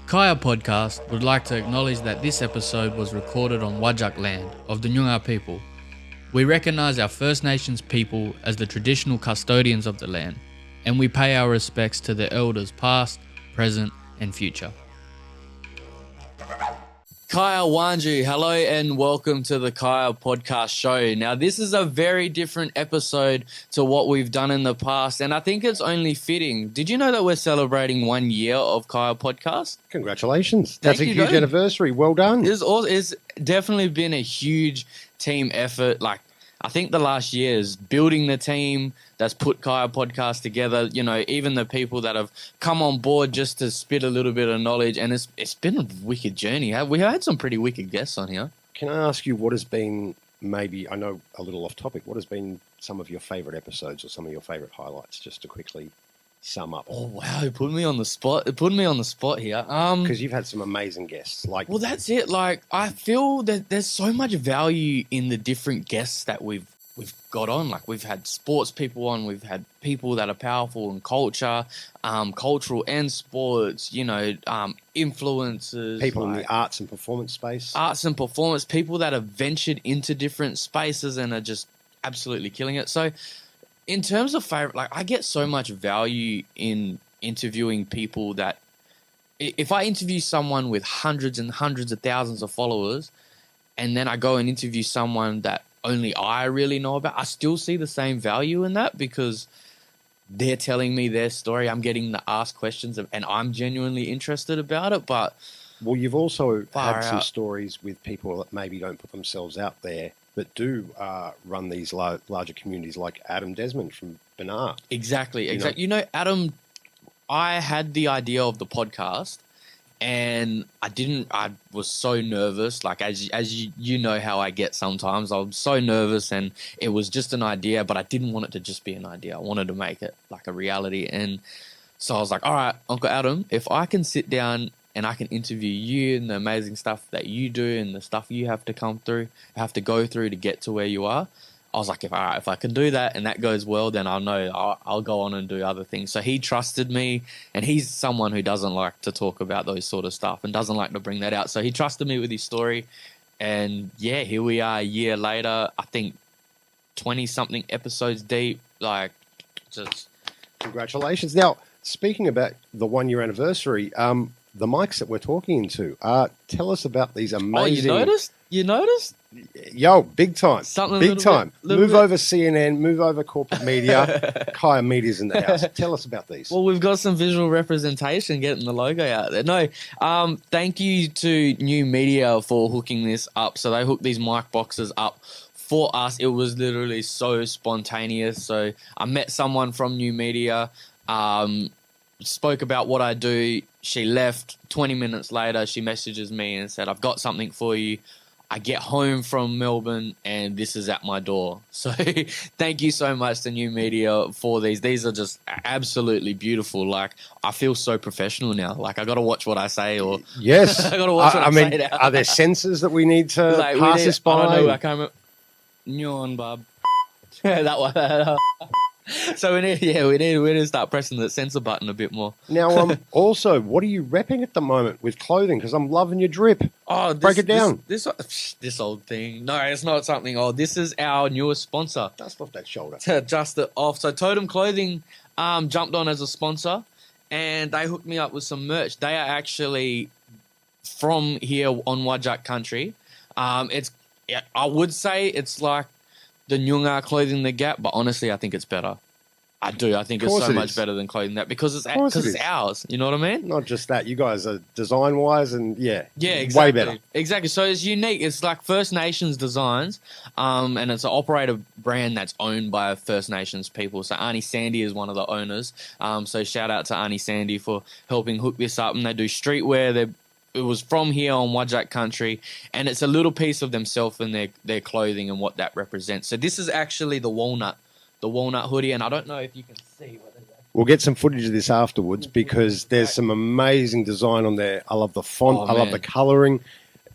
Kiya Podcast would like to acknowledge that this episode was recorded on Whadjuk land of the Noongar people. We recognise our First Nations people as the traditional custodians of the land, and we pay our respects to the elders past, present and future. Kiya Wanju, hello and welcome to the Kiya Podcast show. Now, this is a very different episode to what we've done in the past, and I think it's only fitting. Did you know that we're celebrating 1 year of Kiya Podcast? Congratulations. That's a huge anniversary. Well done. It's definitely been a huge team effort. I think the last year is building the team that's put Kiya Podcast together, you know, even the people that have come on board just to spit a little bit of knowledge, and it's been a wicked journey. We had some pretty wicked guests on here. Can I ask you what has been, maybe, I know a little off topic, what has been some of your favourite episodes or some of your favourite highlights, just to quickly sum up? Oh, wow, you put me on the spot. Here. Because you've had some amazing guests. Well, that's it. I feel that there's so much value in the different guests that we've got on. We've had sports people on, we've had people that are powerful in culture, cultural and sports, you know, influencers. People in the arts and performance space. Arts and performance, people that have ventured into different spaces and are just absolutely killing it. So in terms of favorite, I get so much value in interviewing people that if I interview someone with hundreds and hundreds of thousands of followers and then I go and interview someone that only I really know about, I still see the same value in that because they're telling me their story. I'm getting to ask questions and I'm genuinely interested about it. But well, you've also had some stories with people that maybe don't put themselves out there that do run these larger communities, like Adam Desmond from Benar. Exactly. You know, Adam, I had the idea of the podcast and I was so nervous. As you know how I get sometimes, I was so nervous and it was just an idea, but I didn't want it to just be an idea. I wanted to make it like a reality. And so I was like, all right, Uncle Adam, if I can sit down and I can interview you and the amazing stuff that you do and the stuff you have to go through to get to where you are. I was like, if I can do that and that goes well, then I know I'll go on and do other things. So he trusted me, and he's someone who doesn't like to talk about those sort of stuff and doesn't like to bring that out. So he trusted me with his story. And yeah, here we are a year later, I think 20-something episodes deep. Just congratulations. Now, speaking about the 1 year anniversary, the mics that we're talking into, tell us about these amazing... Oh, you noticed? Yo, big time. Big time. Move over CNN, move over corporate media. Kiya Media's in the house. Tell us about these. Well, we've got some visual representation getting the logo out there. No, thank you to New Media for hooking this up. So they hooked these mic boxes up for us. It was literally so spontaneous. So I met someone from New Media, spoke about what I do. She left. 20 minutes later, she messages me and said, I've got something for you. I get home from Melbourne and this is at my door. So thank you so much to New Media for these. These are just absolutely beautiful. I feel so professional now. I got to watch what I say or... Yes. I got to watch what I say now. Are there sensors that we need to pass this by? I don't know. I can't remember. Nyon, bub. That one. So we need to start pressing the censor button a bit more. Now, also, what are you repping at the moment with clothing? Because I'm loving your drip. Oh, break it down. This old thing. No, it's not something old. This is our newest sponsor. Dust off that shoulder. Dust it off. So Totem Clothing jumped on as a sponsor, and they hooked me up with some merch. They are actually from here on Whadjuk country. I would say it's like the Noongar Clothing the Gap, but honestly, I think it's better. I do. I think it's so much better than Clothing that because it's ours. You know what I mean? Not just that. You guys are design-wise and, exactly. Way better. Exactly. So it's unique. It's like First Nations designs, and it's an operator brand that's owned by First Nations people. So Auntie Sandy is one of the owners. So shout out to Auntie Sandy for helping hook this up. And they do streetwear. It was from here on Whadjuk country, and it's a little piece of themselves and their clothing and what that represents. So this is actually the walnut hoodie, and I don't know if you can see what it is. We'll get some footage of this afterwards because there's some amazing design on there. I love the font. I love the colouring.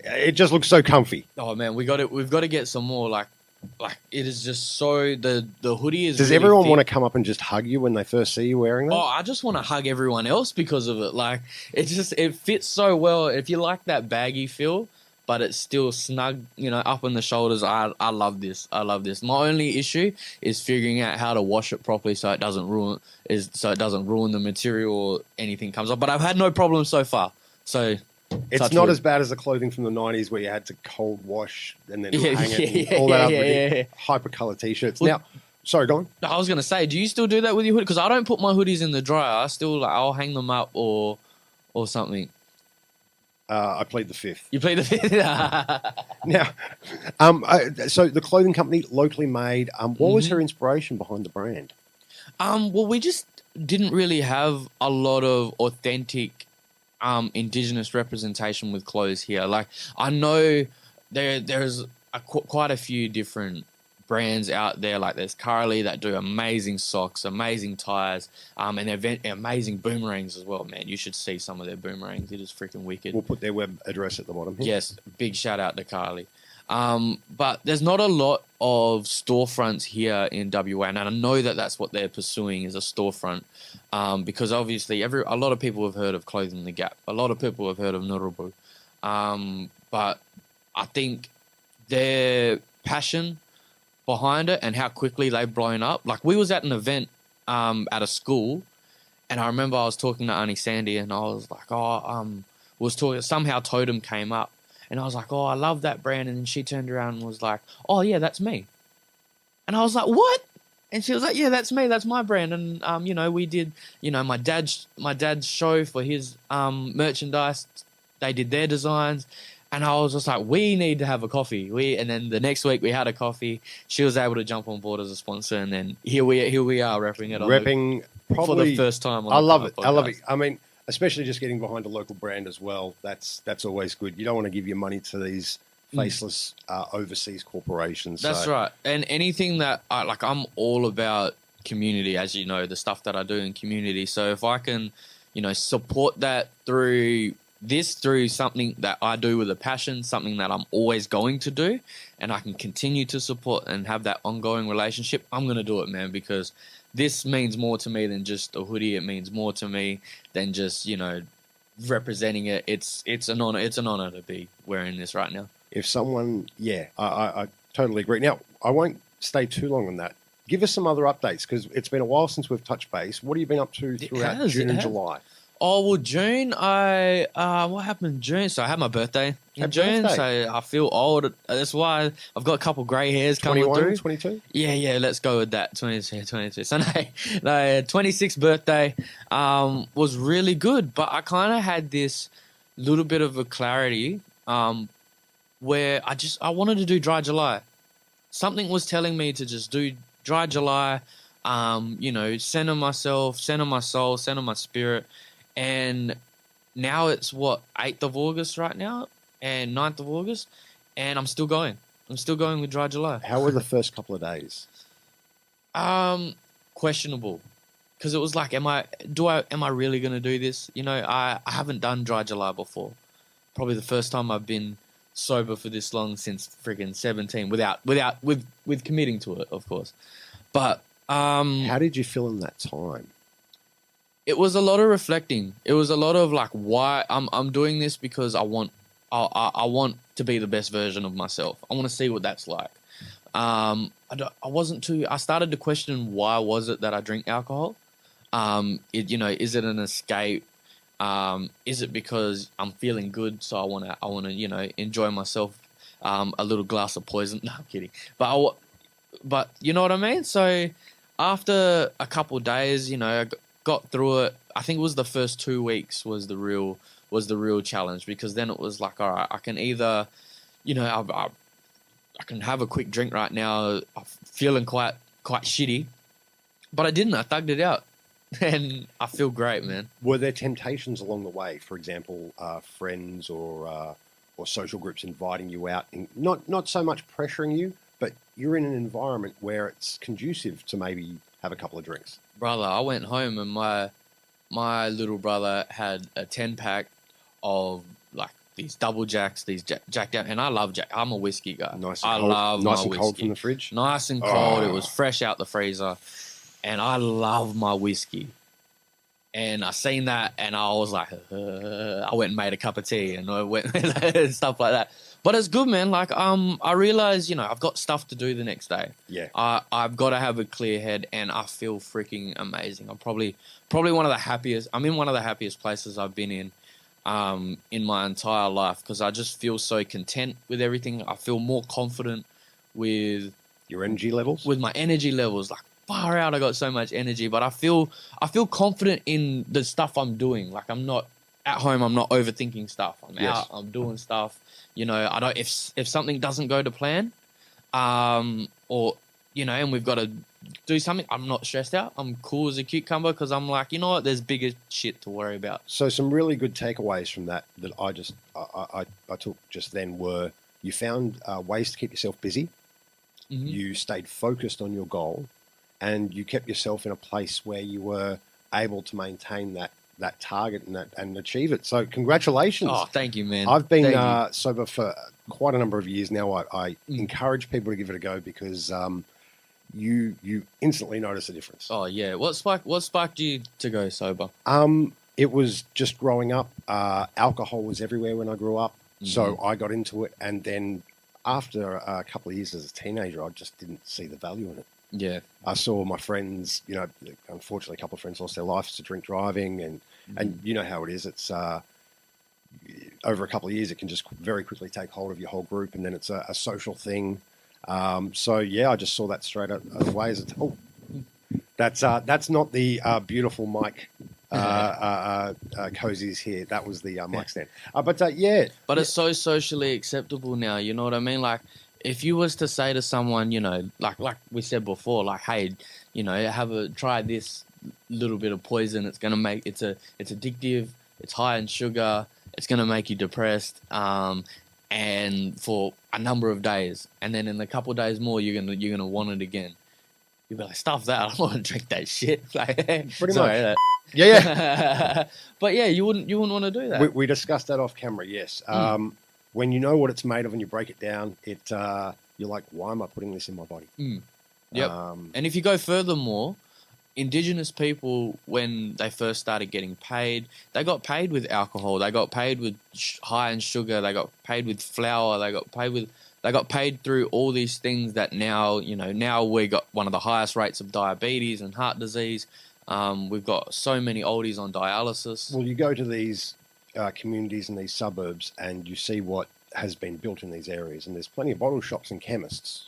It just looks so comfy. Oh man, we've got to get some more. like it is just so the hoodie is. Does really everyone thick. want to come up and just hug you when they first see you wearing that? Oh, I just want to hug everyone else because of it. Like it fits so well. If you like that baggy feel, but it's still snug, up on the shoulders. I love this. I love this. My only issue is figuring out how to wash it properly so it doesn't ruin the material or anything comes up. But I've had no problem so far. So it's not as bad as the clothing from the 90s where you had to cold wash and then hang it and all that other hypercolor t-shirts. Well, now, sorry, go on. I was going to say, do you still do that with your hoodie? Because I don't put my hoodies in the dryer. I'll hang them up or something. I plead the fifth. You plead the fifth? Now, so the clothing company, locally made, what was her inspiration behind the brand? Well, we just didn't really have a lot of authentic Indigenous representation with clothes here. Like, I know there's quite a few different brands out there. Like, there's Carly that do amazing socks, amazing ties, and amazing boomerangs as well, man. You should see some of their boomerangs. It is freaking wicked. We'll put their web address at the bottom here. Yes, big shout out to Carly. But there's not a lot of storefronts here in WA, and I know that that's what they're pursuing is a storefront, because obviously a lot of people have heard of Clothing the Gap, a lot of people have heard of Nurubu, but I think their passion behind it and how quickly they've blown up. Like, we was at an event at a school, and I remember I was talking to Auntie Sandy, and I was like, somehow Totem came up. And I was like, oh, I love that brand. And then she turned around and was like, oh, yeah, that's me. And I was like, what? And she was like, yeah, that's me. That's my brand. And, we did, my dad's show for his merchandise. They did their designs. And I was just like, we need to have a coffee. And then the next week we had a coffee. She was able to jump on board as a sponsor. And then here we are repping it. For the first time. I love it. I mean, especially just getting behind a local brand as well. That's always good. You don't want to give your money to these faceless overseas corporations. That's right. And anything that I'm all about community, as you know, the stuff that I do in community. So if I can, support that through something that I do with a passion, something that I'm always going to do, and I can continue to support and have that ongoing relationship, I'm going to do it, man, because this means more to me than just a hoodie. It means more to me than just, representing it. It's an honor. It's an honor to be wearing this right now. If someone, I totally agree. Now, I won't stay too long on that. Give us some other updates, because it's been a while since we've touched base. What have you been up to throughout June and July? Oh, well, June, what happened in June? So I had my birthday in June, so I feel old. That's why I've got a couple grey hairs coming through. 22? Yeah, let's go with that, 22. So no, 26th birthday was really good, but I kind of had this little bit of a clarity where I wanted to do Dry July. Something was telling me to just do Dry July, center myself, center my soul, center my spirit. And now it's 8th of August right now and 9th of August, and I'm still going. I'm still going with Dry July. How were the first couple of days? Questionable, because it was like, am I really going to do this? I haven't done Dry July before. Probably the first time I've been sober for this long since friggin' 17 with committing to it, of course. But how did you feel in that time? It was a lot of reflecting. It was a lot of like, why I'm doing this, because I want to be the best version of myself. I want to see what that's like. I started to question, why was it that I drink alcohol? Is it an escape? Is it because I'm feeling good, so I want to enjoy myself? A little glass of poison. No, I'm kidding. But you know what I mean. So after a couple of days, I got through it. I think it was the first 2 weeks was the real challenge, because then it was like, all right, I can either, I can have a quick drink right now. I'm feeling quite shitty, but I didn't. I thugged it out, and I feel great, man. Were there temptations along the way? For example, friends or social groups inviting you out, and not so much pressuring you, but you're in an environment where it's conducive to maybe have a couple of drinks. Brother, I went home and my little brother had a 10-pack of like these double jacks, these Jack down, and I love Jack. I'm a whiskey guy. Nice and I cold. love Nice my and whiskey. cold from the fridge. Nice and cold. Oh. It was fresh out the freezer, and I love my whiskey. And I seen that, and I was like, I went and made a cup of tea, and I went and stuff like that. But it's good, man. Like, I realized, you know, I've got stuff to do the next day. Yeah. I've got to have a clear head, and I feel freaking amazing. I'm probably one of the happiest. I'm in one of the happiest places I've been in my entire life, because I just feel so content with everything. I feel more confident with Your energy levels? my energy levels. Like, far out, I got so much energy, but I feel confident in the stuff I'm doing. Like, I'm not at home, I'm not overthinking stuff. I'm out, I'm doing stuff. You know, I don't, if something doesn't go to plan, or, you know, and we've got to do something, I'm not stressed out. I'm cool as a cucumber, because I'm like, you know what, there's bigger shit to worry about. So some really good takeaways from that I took just then were, you found ways to keep yourself busy. Mm-hmm. You stayed focused on your goal, and you kept yourself in a place where you were able to maintain that target and achieve it. So congratulations. Oh, thank you, man. I've been sober for quite a number of years now. I encourage people to give it a go, because you instantly notice a difference. Oh yeah. What sparked you to go sober? It was just growing up. Alcohol was everywhere when I grew up. Mm-hmm. So I got into it, and then after a couple of years as a teenager, I just didn't see the value in it. Yeah. I saw my friends, you know, unfortunately a couple of friends lost their lives to drink driving, and you know how it is. It's over a couple of years, it can just very quickly take hold of your whole group, and then it's a social thing. So yeah, I just saw that straight away as that's not the beautiful mic cozies here. That was the mic stand. But yeah. But it's so socially acceptable now. You know what I mean? Like, if you was to say to someone, you know, like we said before, like, hey, you know, try this little bit of poison. It's gonna make it's addictive. It's high in sugar. It's gonna make you depressed. And for a number of days, and then in a couple of days more, you're gonna want it again. You'll be like, stuff that. I don't want to drink that shit. Like, pretty much. Yeah. But yeah, you wouldn't want to do that. We discussed that off camera. Yes. When you know what it's made of and you break it down, you're like, why am I putting this in my body? Yep. And if you go furthermore, Indigenous people, when they first started getting paid, they got paid with alcohol. They got paid with high in sugar. They got paid with flour. They got paid through all these things that now, you know, now we got one of the highest rates of diabetes and heart disease. We've got so many oldies on dialysis. Well, you go to these communities and these suburbs, and you see what has been built in these areas, and there's plenty of bottle shops and chemists,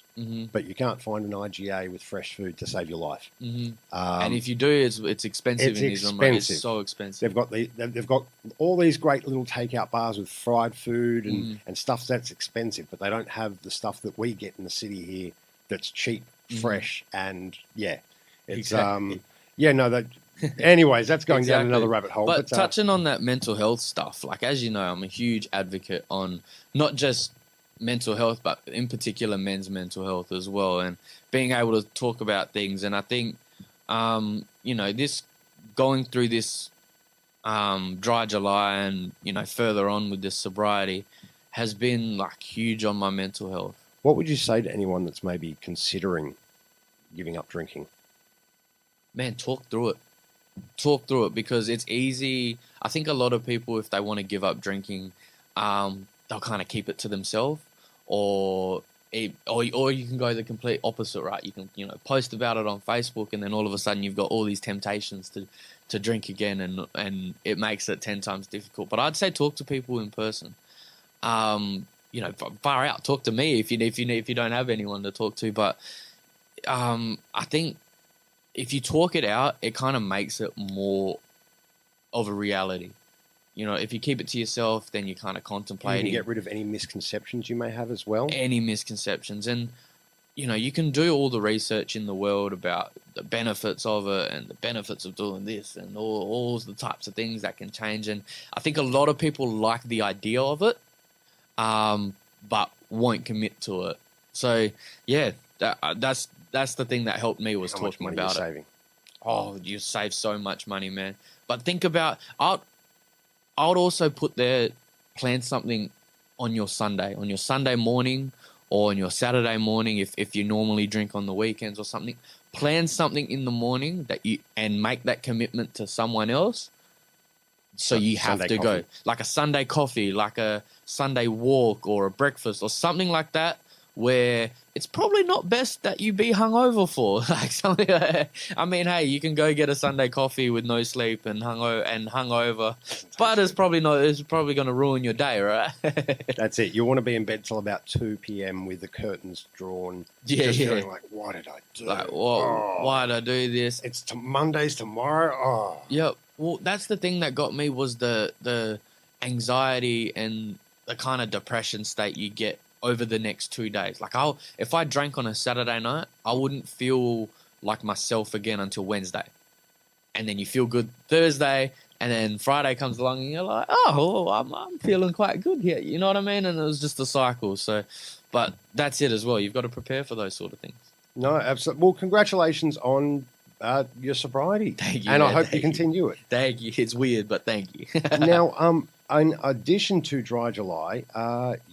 but you can't find an IGA with fresh food to save your life. And if you do, it's expensive. It's so expensive. They've got all these great little takeout bars with fried food and stuff that's expensive, but they don't have the stuff that we get in the city here that's cheap, fresh, and yeah, it's exactly. Anyways, that's going down another rabbit hole. But touching on that mental health stuff, like, as you know, I'm a huge advocate on not just mental health, but in particular men's mental health as well, and being able to talk about things. And I think, you know, this going through this dry July and, you know, further on with this sobriety has been like huge on my mental health. What would you say to anyone that's maybe considering giving up drinking? Man, talk through it, because it's easy. I think a lot of people, if they want to give up drinking, they'll kind of keep it to themselves, or you can go the complete opposite, right? You can, you know, post about it on Facebook, and then all of a sudden you've got all these temptations to drink again, and it makes it 10 times difficult. But I'd say talk to people in person. You know, far out, talk to me if you don't have anyone to talk to. But I think if you talk it out, it kind of makes it more of a reality. You know, if you keep it to yourself, then you're kind of contemplating. You can get rid of any misconceptions you may have as well. Any misconceptions. And, you know, you can do all the research in the world about the benefits of it and the benefits of doing this and all the types of things that can change. And I think a lot of people like the idea of it, but won't commit to it. So, yeah, that's the thing that helped me, was How talking much money about you're it. saving? Oh, you save so much money, man. But think about, I would also put there, plan something on your Sunday morning or on your Saturday morning if you normally drink on the weekends or something. Plan something in the morning and make that commitment to someone else. So you have Sunday to go. coffee. Like a Sunday coffee, like a Sunday walk or a breakfast or something like that, where it's probably not best that you be hungover for. Like something. I mean, hey, you can go get a Sunday coffee with no sleep and hungover, but it's probably not. It's probably going to ruin your day, right? That's it. You want to be in bed till about 2 p.m. with the curtains drawn. Yeah, just yeah. feeling like, what did I do? Like, why did I do this? It's Monday's tomorrow. Oh. Yep. Well, that's the thing that got me was the anxiety and the kind of depression state you get over the next 2 days. Like if I drank on a Saturday night, I wouldn't feel like myself again until Wednesday. And then you feel good Thursday, and then Friday comes along and you're like, oh, I'm feeling quite good here. You know what I mean? And it was just a cycle. So, but that's it as well. You've got to prepare for those sort of things. No, absolutely. Well, congratulations on your sobriety. Thank you. And man, I hope you thank continue it. Thank you. It's weird, but thank you. Now, in addition to Dry July,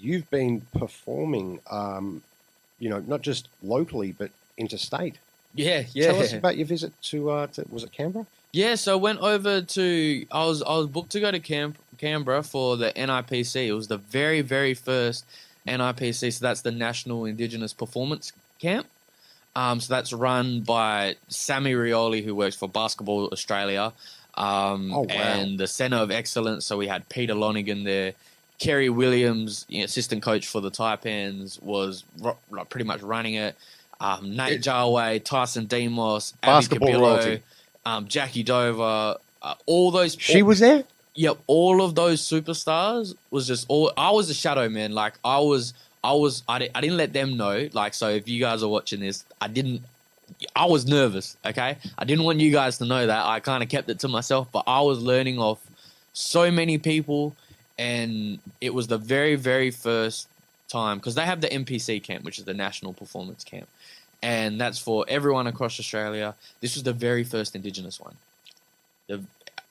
you've been performing, not just locally, but interstate. Yeah. Tell us about your visit to was it Canberra? Yeah, so I went over to I was booked to go to Canberra for the NIPC. It was the very, very first NIPC, so that's the National Indigenous Performance Camp. So that's run by Sammy Rioli, who works for Basketball Australia, wow. and the Centre of Excellence. So we had Peter Lonigan there. Kerry Williams, assistant coach for the Taipans, was pretty much running it. Nate Jarway, Tyson Demos, Abby Basketball Cabillo, royalty. Jackie Dover, all those. She was there? Yep, all of those superstars was just all. I was a shadow man. Like I didn't let them know. Like, so if you guys are watching this, I was nervous. Okay, I didn't want you guys to know that. I kind of kept it to myself, but I was learning off so many people, and it was the very, very first time because they have the NPC camp, which is the National Performance Camp, and that's for everyone across Australia. This was the very first Indigenous one,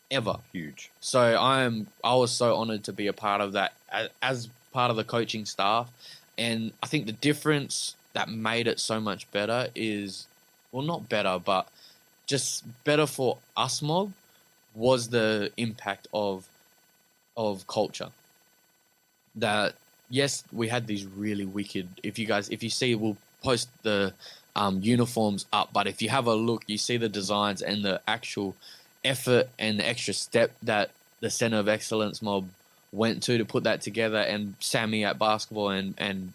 ever. Huge. So I was so honored to be a part of that as part of the coaching staff. And I think the difference that made it so much better is, well, not better, but just better for us mob was the impact of culture. That, yes, we had these really wicked, if you see, we'll post the uniforms up, but if you have a look, you see the designs and the actual effort and the extra step that the Centre of Excellence mob went to put that together, and Sammy at Basketball and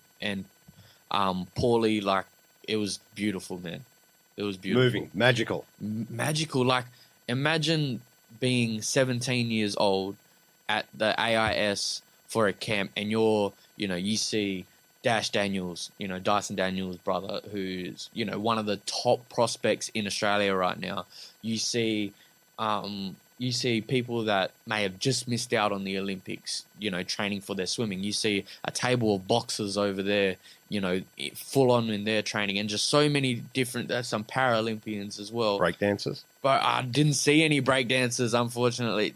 Paulie, like, it was beautiful, man. It was beautiful. Moving. Magical. Magical. Like, imagine being 17 years old at the AIS for a camp, and you see Dash Daniels, Dyson Daniels' brother, who's, one of the top prospects in Australia right now. You see people that may have just missed out on the Olympics, training for their swimming. You see a table of boxers over there, full on in their training, and just so many different, some Paralympians as well. Breakdancers? But I didn't see any breakdancers, unfortunately.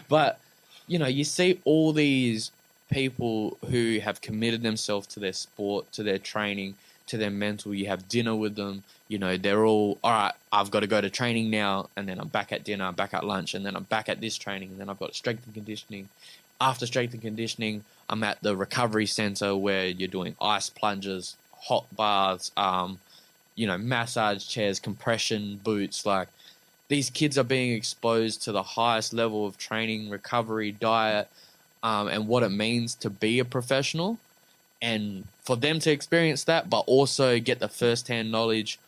But, you see all these people who have committed themselves to their sport, to their training, to their mental. You have dinner with them. They're all right, I've got to go to training now, and then I'm back at dinner, I'm back at lunch, and then I'm back at this training, and then I've got strength and conditioning. After strength and conditioning, I'm at the recovery center where you're doing ice plunges, hot baths, massage chairs, compression boots. Like, these kids are being exposed to the highest level of training, recovery, diet, and what it means to be a professional. And for them to experience that, but also get the first-hand knowledge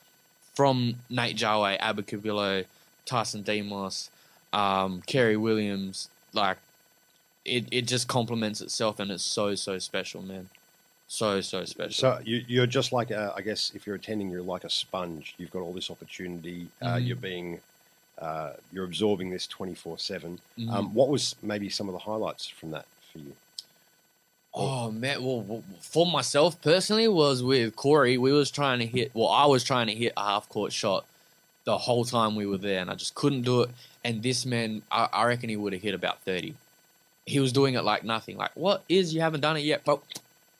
from Nate Jarway, Abby Cabillo, Tyson Demos, Kerry Williams, like, it just complements itself, and it's so, so special, man. So, so special. So you're just like, I guess, if you're attending, you're like a sponge. You've got all this opportunity. You're absorbing this 24/7. What was maybe some of the highlights from that for you? Oh, man. Well, for myself personally, was with Corey. I was trying to hit a half-court shot the whole time we were there, and I just couldn't do it. And this man, I reckon he would have hit about 30. he was doing it like nothing. Like, what is, you haven't done it yet? But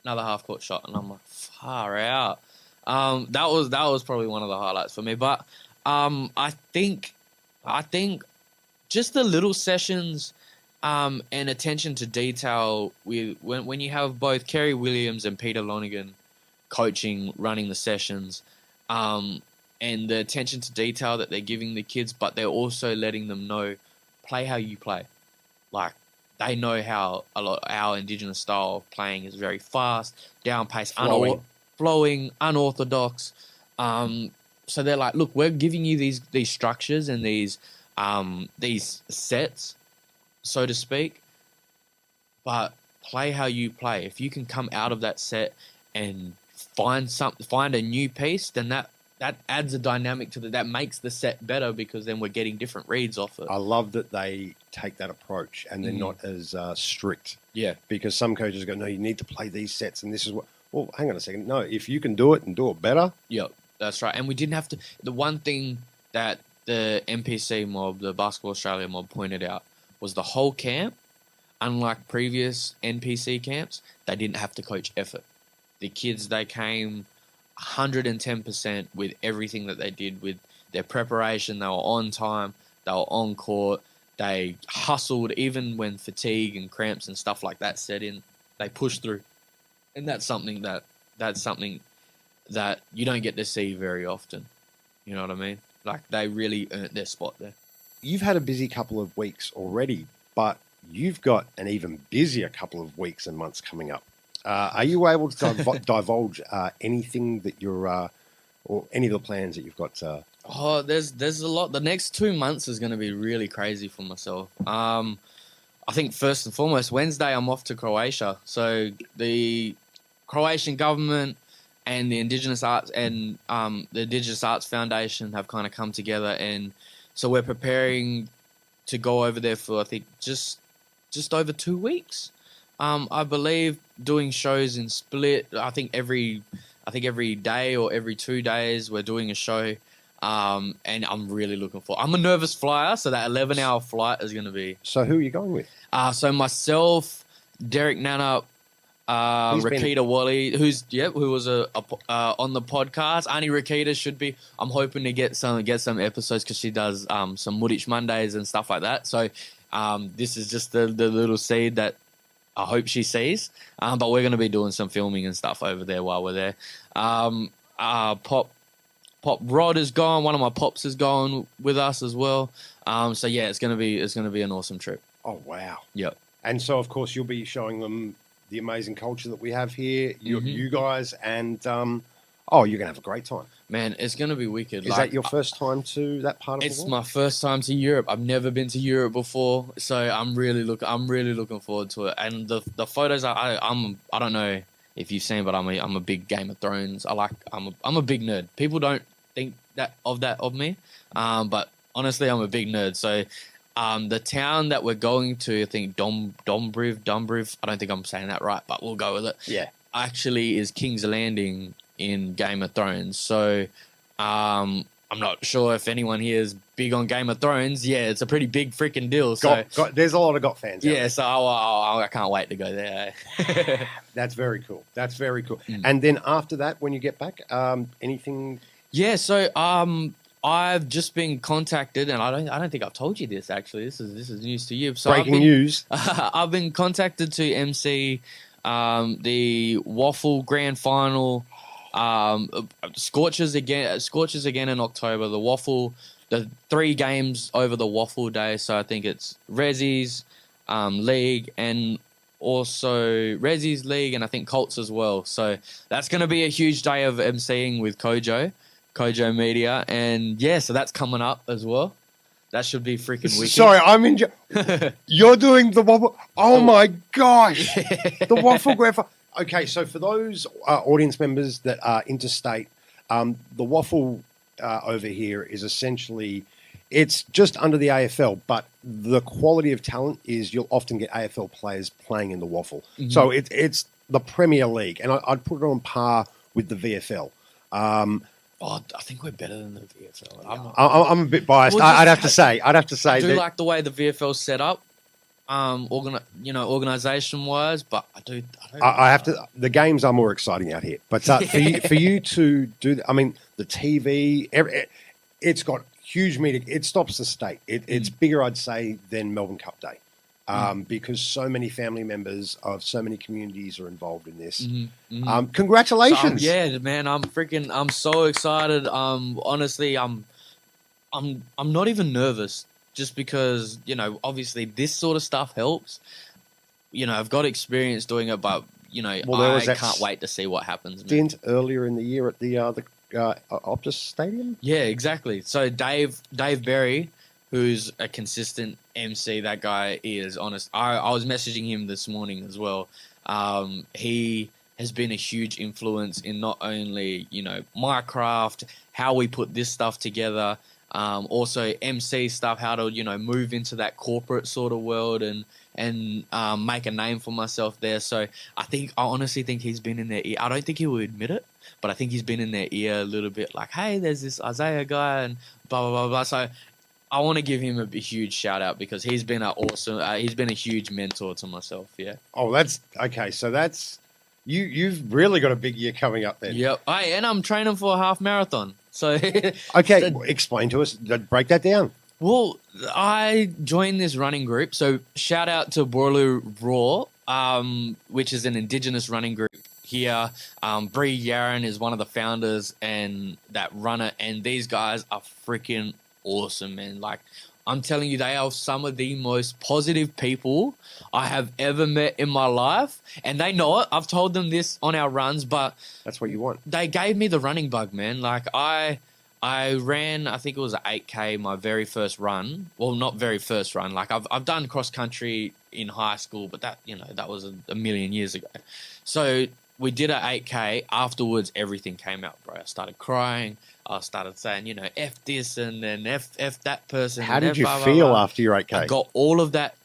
another half court shot. And I'm like, far out. That was probably one of the highlights for me. But I think just the little sessions and attention to detail when you have both Kerry Williams and Peter Lonergan coaching, running the sessions, and the attention to detail that they're giving the kids, but they're also letting them know, play how you play. Like, they know how our Indigenous style of playing is very fast, down pace, flowing, unorthodox. So they're like, look, we're giving you these structures and these sets, so to speak, but play how you play. If you can come out of that set and find a new piece, then that adds a dynamic to that makes the set better, because then we're getting different reads off it. I love that they take that approach and they're not as strict. Yeah. Because some coaches go, no, you need to play these sets and this is what... Well, hang on a second. No, if you can do it and do it better... Yeah, that's right. And we didn't have to... The one thing that the NPC mob, the Basketball Australia mob, pointed out was the whole camp, unlike previous NPC camps, they didn't have to coach effort. The kids, they came 110% with everything that they did, with their preparation. They were on time. They were on court. They hustled even when fatigue and cramps and stuff like that set in. They pushed through. And that's something that you don't get to see very often. You know what I mean? Like, they really earned their spot there. You've had a busy couple of weeks already, but you've got an even busier couple of weeks and months coming up. Are you able to divulge anything that you're, or any of the plans that you've got? There's a lot. The next 2 months is going to be really crazy for myself. I think first and foremost, Wednesday I'm off to Croatia. So the Croatian government and the Indigenous Arts and the Indigenous Arts Foundation have kind of come together, and so we're preparing to go over there for, I think, just over 2 weeks. I believe doing shows in Split. I think every day or every 2 days we're doing a show. And I'm really looking forward. I'm a nervous flyer, so that 11-hour flight is going to be... So who are you going with? So myself, Derek Nannup, Rakita Wally, who was on the podcast. Auntie Rakita should be... I'm hoping to get some episodes, because she does some Mudich Mondays and stuff like that. So this is just the little seed that I hope she sees. But we're going to be doing some filming and stuff over there while we're there. Pop Rod is gone. One of my pops is going with us as well. So yeah, it's gonna be an awesome trip. Oh wow! Yep. And so of course you'll be showing them the amazing culture that we have here. You guys, and you're gonna have a great time. Man, it's gonna be wicked. Is that your first time to that part of the world? It's my first time to Europe. I've never been to Europe before, so I'm really looking forward to it. And the photos, I don't know if you've seen, but I'm a big Game of Thrones. I'm a big nerd. People don't think that of me, but honestly, I'm a big nerd. So the town that we're going to, I think Dombriv, I don't think I'm saying that right, but we'll go with it. Yeah, actually is King's Landing in Game of Thrones. So I'm not sure if anyone here is big on Game of Thrones. Yeah, it's a pretty big freaking deal. So there's a lot of GOT fans. Yeah, so I can't wait to go there. That's very cool. And then after that, when you get back, anything? Yeah, so I've just been contacted, and I don't think I've told you this actually. This is news to you. So Breaking news. I've been contacted to MC the Waffle Grand Final. Scorchers again in October. The 3 games over the Waffle Day. So I think it's Rezzy's League, and also Rezzy's League, and I think Colts as well. So that's going to be a huge day of MCing with Kojo Media, and yeah, so that's coming up as well. That should be freaking wicked. Sorry, you're doing the Waffle. Oh my gosh, the Waffle Grand Final. Okay, so for those audience members that are interstate, the Waffle over here is essentially, it's just under the AFL, but the quality of talent is you'll often get AFL players playing in the Waffle. Mm-hmm. So it's the Premier League, and I'd put it on par with the VFL. I think we're better than the VFL. I'm a bit biased. I'd have to say. I do like the way the VFL's set up. organization wise, but I don't I have to. The games are more exciting out here, but for you to do, I mean, the TV, it's got huge media. It stops the state. It's bigger, I'd say, than Melbourne Cup Day, because so many family members of so many communities are involved in this. Congratulations! So, yeah, man, I'm so excited. Honestly, I'm not even nervous. Just because, obviously this sort of stuff helps. I've got experience doing it, but, I can't wait to see what happens. Stint earlier in the year at the Optus Stadium? Yeah, exactly. So Dave Berry, who's a consistent MC, that guy is honest. I was messaging him this morning as well. He has been a huge influence in not only, my craft, how we put this stuff together, also MC stuff, how to, move into that corporate sort of world and make a name for myself there. So I honestly think he's been in their ear. I don't think he will admit it, but I think he's been in their ear a little bit like, hey, there's this Isaiah guy and blah, blah, blah, blah. So I want to give him a huge shout out because he's been he's been a huge mentor to myself. Yeah. Oh, that's okay. So you've really got a big year coming up then. Yep. And I'm training for a half marathon. So okay, explain to us. Break that down. Well, I joined this running group. So shout out to Boorloo Raw, which is an Indigenous running group here. Bree Yaron is one of the founders and that runner. And these guys are freaking awesome, man. Like, I'm telling you, they are some of the most positive people I have ever met in my life. And they know it. I've told them this on our runs, but that's what you want. They gave me the running bug, man. Like, I ran, I think it was an 8K, my very first run. Well, not very first run. Like, I've done cross country in high school, but that was a million years ago. So we did an 8K. Afterwards, everything came out, bro. I started crying. I started saying, F this and then F that person. How did you feel after your 8K? I got all of that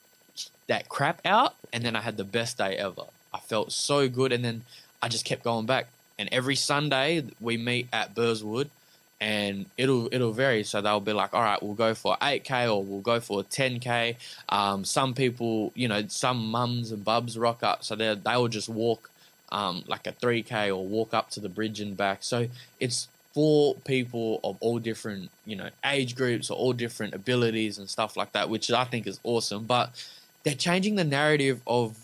crap out, and then I had the best day ever. I felt so good, and then I just kept going back. And every Sunday we meet at Burswood, and it'll vary. So they'll be like, all right, we'll go for 8K or we'll go for 10K. Some people, some mums and bubs rock up, so they will just walk like a 3K or walk up to the bridge and back. So it's for people of all different, age groups or all different abilities and stuff like that, which I think is awesome. But they're changing the narrative of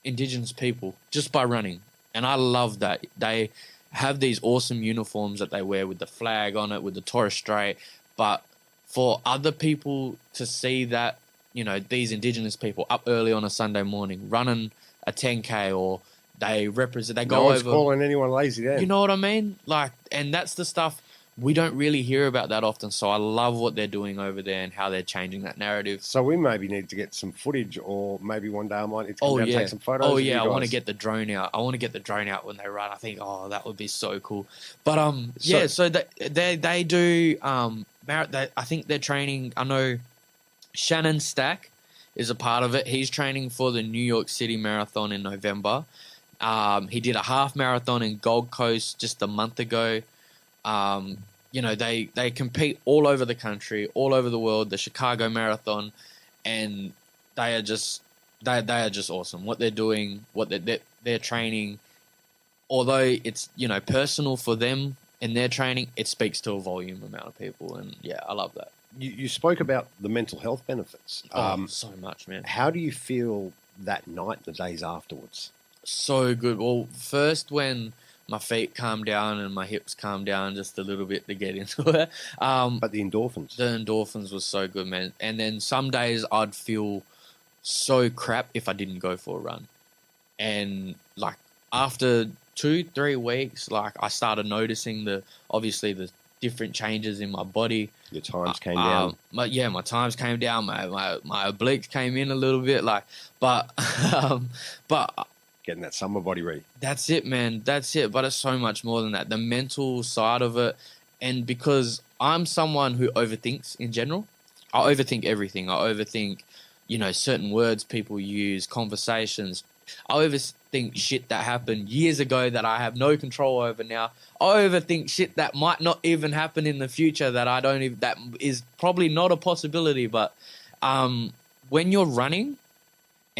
Indigenous people just by running. And I love that. They have these awesome uniforms that they wear with the flag on it, with the Torres Strait. But for other people to see that, these Indigenous people up early on a Sunday morning running a 10K or they go over. No one's calling anyone lazy then. You know what I mean? Like, and that's the stuff we don't really hear about that often. So I love what they're doing over there and how they're changing that narrative. So we maybe need to get some footage, or maybe one day I might need to come down and take some photos. Oh yeah, I want to get the drone out. I want to get the drone out when they run. I think, that would be so cool. But so they do I think they're training. I know Shannon Stack is a part of it. He's training for the New York City Marathon in November. He did a half marathon in Gold Coast just a month ago. They compete all over the country, all over the world, the Chicago Marathon, and they are just awesome. What they're doing, what they're training, although it's, personal for them in their training, it speaks to a volume amount of people. And yeah, I love that. You spoke about the mental health benefits. So much, man. How do you feel that night, the days afterwards? So good. Well, first when my feet calmed down and my hips calmed down just a little bit to get into it. But the endorphins. The endorphins was so good, man. And then some days I'd feel so crap if I didn't go for a run. And like after 2-3 weeks, like I started noticing the different changes in my body. Your times came down. My times came down. My obliques came in a little bit, but getting that summer body ready. That's it, man. That's it. But it's so much more than that. The mental side of it. And because I'm someone who overthinks in general, I overthink everything. I overthink, certain words people use, conversations. I overthink shit that happened years ago that I have no control over now. I overthink shit that might not even happen in the future that is probably not a possibility. But when you're running,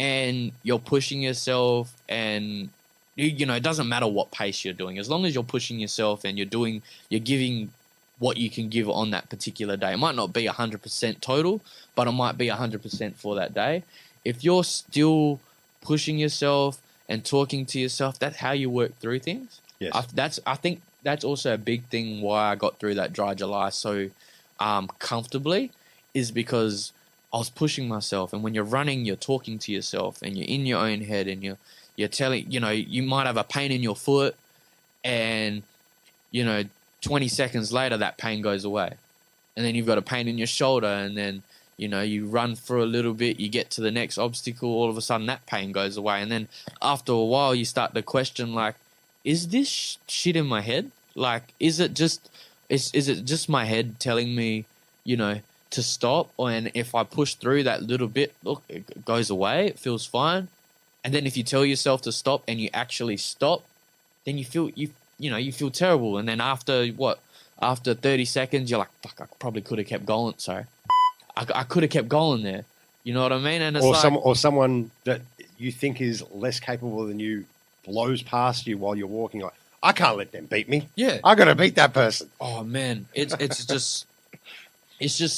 and you're pushing yourself, and you know, it doesn't matter what pace you're doing, as long as you're pushing yourself and you're giving what you can give on that particular day. It might not be 100% total, but it might be 100% for that day. If you're still pushing yourself and talking to yourself, that's how you work through things. Yes. I think that's also a big thing why I got through that dry July so comfortably, is because I was pushing myself. And when you're running, you're talking to yourself and you're in your own head, and you're telling, you know, you might have a pain in your foot, and, you know, 20 seconds later, that pain goes away. And then you've got a pain in your shoulder, and then, you know, you run for a little bit, you get to the next obstacle, all of a sudden that pain goes away. And then after a while, you start to question, like, is this shit in my head? Like, is it just my head telling me, you know, to stop? And if I push through that little bit, look, it goes away, it feels fine. And then if you tell yourself to stop and you actually stop, then you feel terrible. And then after 30 seconds, you're like, fuck, I probably could have kept going. Sorry. I could have kept going there. You know what I mean? And it's or someone that you think is less capable than you blows past you while you're walking. Like, I can't let them beat me. Yeah. I got to beat that person. Oh man, it's just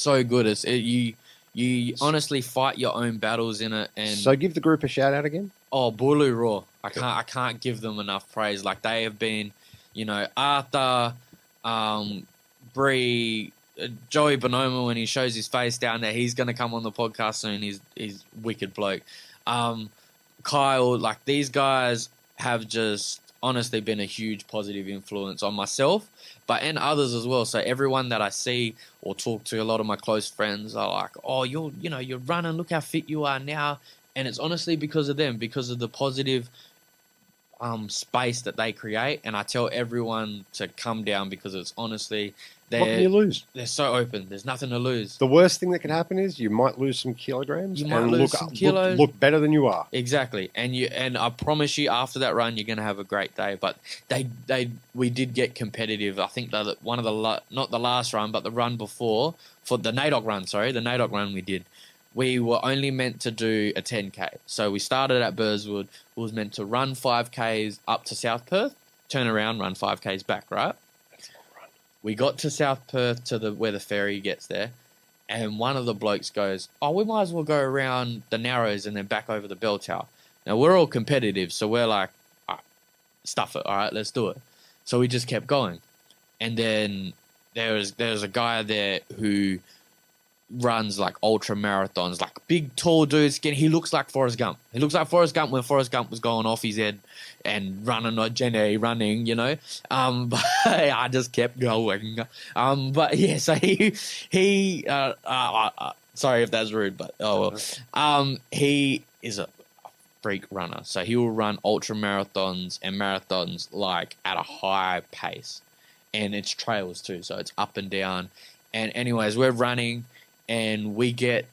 so good. You honestly fight your own battles in it. And so give the group a shout out again. Oh, Boorloo Raw. I can't give them enough praise. Like, they have been, you know, Arthur, Bree, Joey Bonoma, when he shows his face down there, he's going to come on the podcast soon. He's wicked bloke. Kyle, like, these guys have just honestly been a huge positive influence on myself, and others as well. So everyone that I see or talk to, a lot of my close friends are like, oh, you're running, look how fit you are now. And it's honestly because of them, because of the positive space that they create. And I tell everyone to come down, because it's honestly, what can you lose? They're so open. There's nothing to lose. The worst thing that can happen is you might lose some kilograms. You might lose some kilos. Look better than you are. Exactly. And I promise you, after that run, you're going to have a great day. But we did get competitive. I think that one of not the last run, but the run before, for the NAIDOC run, the NAIDOC run we did. We were only meant to do a 10K. So we started at Burswood. We was meant to run 5Ks up to South Perth, turn around, run 5Ks back, right? That's a long run. We got to South Perth to where the ferry gets there, and one of the blokes goes, oh, we might as well go around the Narrows and then back over the bell tower. Now, we're all competitive, so we're like, all right, stuff it, all right, let's do it. So we just kept going. And then there's a guy there who runs like ultra marathons, like big tall dude, skinny. He looks like Forrest Gump. He looks like Forrest Gump when Forrest Gump was going off his head and running, you know. But I just kept going. But yeah, so he sorry if that's rude, but oh well. He is a freak runner, so he will run ultra marathons and marathons like at a high pace, and it's trails too, so it's up and down. And anyways, we're running. And we get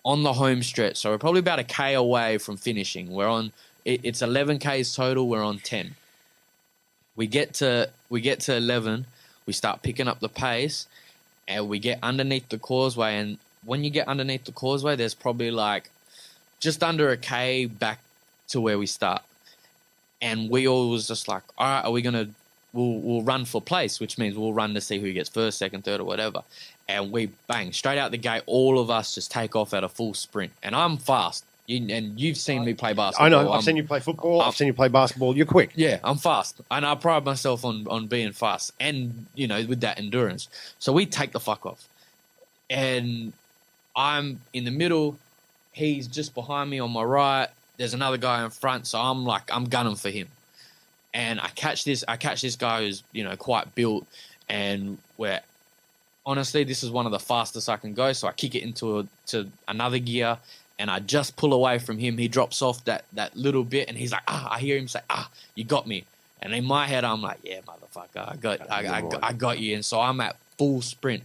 on the home stretch, so we're probably about a K away from finishing. We're on it's 11 Ks total. We're on 10. We get to 11. We start picking up the pace, and we get underneath the causeway. And when you get underneath the causeway, there's probably like just under a K back to where we start. And we all was just like, all right, are we gonna? We'll run for place, which means we'll run to see who gets first, second, third, or whatever. And we bang straight out the gate. All of us just take off at a full sprint. And I'm fast. You've seen me play basketball. I know. I've seen you play football. I've seen you play basketball. You're quick. Yeah, I'm fast, and I pride myself on being fast, and with that endurance. So we take the fuck off, and I'm in the middle. He's just behind me on my right. There's another guy in front, so I'm gunning for him. And I catch this guy who's, quite built, and honestly, this is one of the fastest I can go. So I kick it to another gear, and I just pull away from him. He drops off that little bit, and he's like, I hear him say, you got me. And in my head, I'm like, yeah, motherfucker, I got you. And so I'm at full sprint.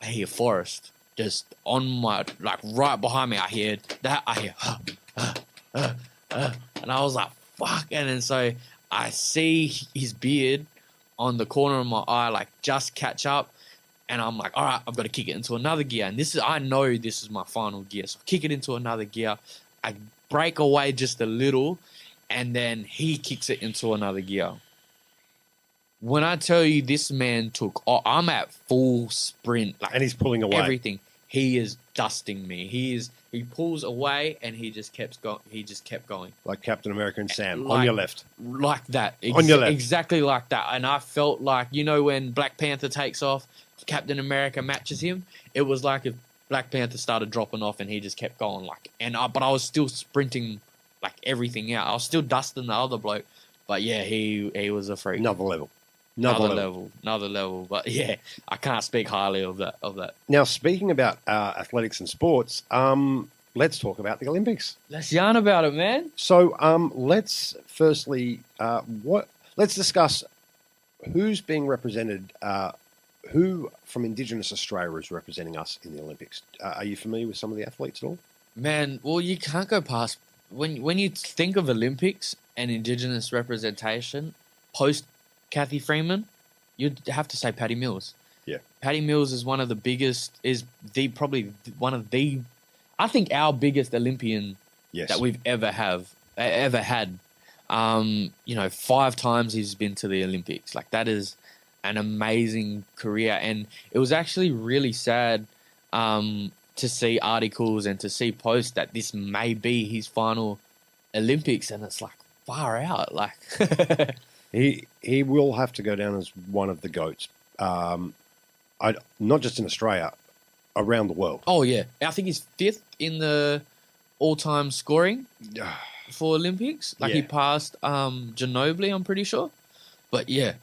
I hear Forrest just on my, like right behind me. I hear, and I was like, fuck. And then so I see his beard on the corner of my eye, like just catch up. And I'm like, all right, I've got to kick it into another gear. And I know this is my final gear. So I kick it into another gear. I break away just a little, and then he kicks it into another gear. When I tell you this man I'm at full sprint. And he's pulling away. Everything. He is dusting me. He pulls away, and he just kept going. Like Captain America and Sam, on your left. Like that. On your left. Exactly like that. And I felt like, when Black Panther takes off, Captain America matches him. It was like if Black Panther started dropping off and he just kept going. But I was still sprinting like everything out. I was still dusting the other bloke. But yeah, he was a freak. Another level. But yeah, I can't speak highly of that. Now, speaking about athletics and sports, let's talk about the Olympics. Let's yarn about it, man. So let's firstly, let's discuss who's being represented, who from Indigenous Australia is representing us in the Olympics. Are you familiar with some of the athletes at all? Man, well, you can't go past when you think of Olympics and Indigenous representation post Kathy Freeman, you'd have to say Patty Mills. Yeah, Patty Mills is one of the biggest. I think our biggest Olympian that we've ever had. 5 times he's been to the Olympics. Like, that is an amazing career, and it was actually really sad to see articles and to see posts that this may be his final Olympics, and it's like far out. Like he will have to go down as one of the GOATs. Not just in Australia, around the world. Oh yeah, I think he's 5th in the all-time scoring for Olympics. He passed Ginobili, I'm pretty sure. But yeah,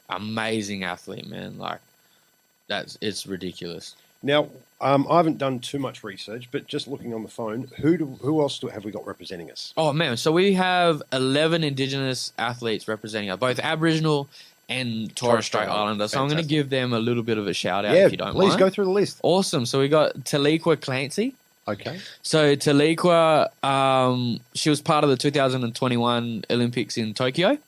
amazing athlete, man. Like, it's ridiculous. Now, I haven't done too much research, but just looking on the phone, who else have we got representing us? Oh man, so we have 11 Indigenous athletes representing us, both Aboriginal and Torres Strait Islander. So I'm going to give them a little bit of a shout out if you don't mind. Please go through the list. Awesome. So we got Taliqua Clancy. Okay. So Taliqua, she was part of the 2021 Olympics in Tokyo,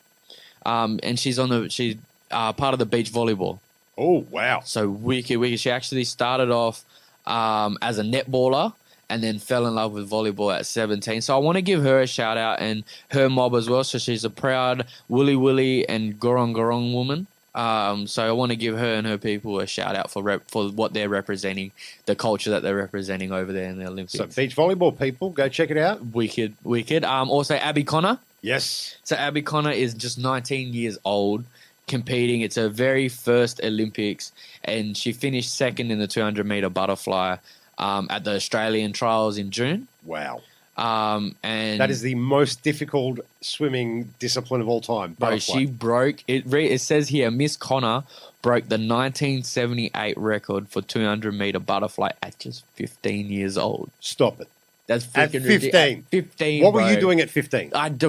and she's part of the beach volleyball. Oh wow! So wicked. She actually started off as a netballer and then fell in love with volleyball at 17. So I want to give her a shout out and her mob as well. So she's a proud Woolly and Gorong woman. So I want to give her and her people a shout out for what they're representing, the culture that they're representing over there in the Olympics. So beach volleyball people, go check it out. Wicked. Also Abby Connor. Yes. So Abby Connor is just 19 years old, competing. It's her very first Olympics, and she finished 2nd in the 200-meter butterfly at the Australian trials in June. Wow. And that is the most difficult swimming discipline of all time. Bro, she broke it. It says here, Miss Connor broke the 1978 record for 200-meter butterfly at just 15 years old. Stop it. That's at 15. 15. What were you doing at 15? Not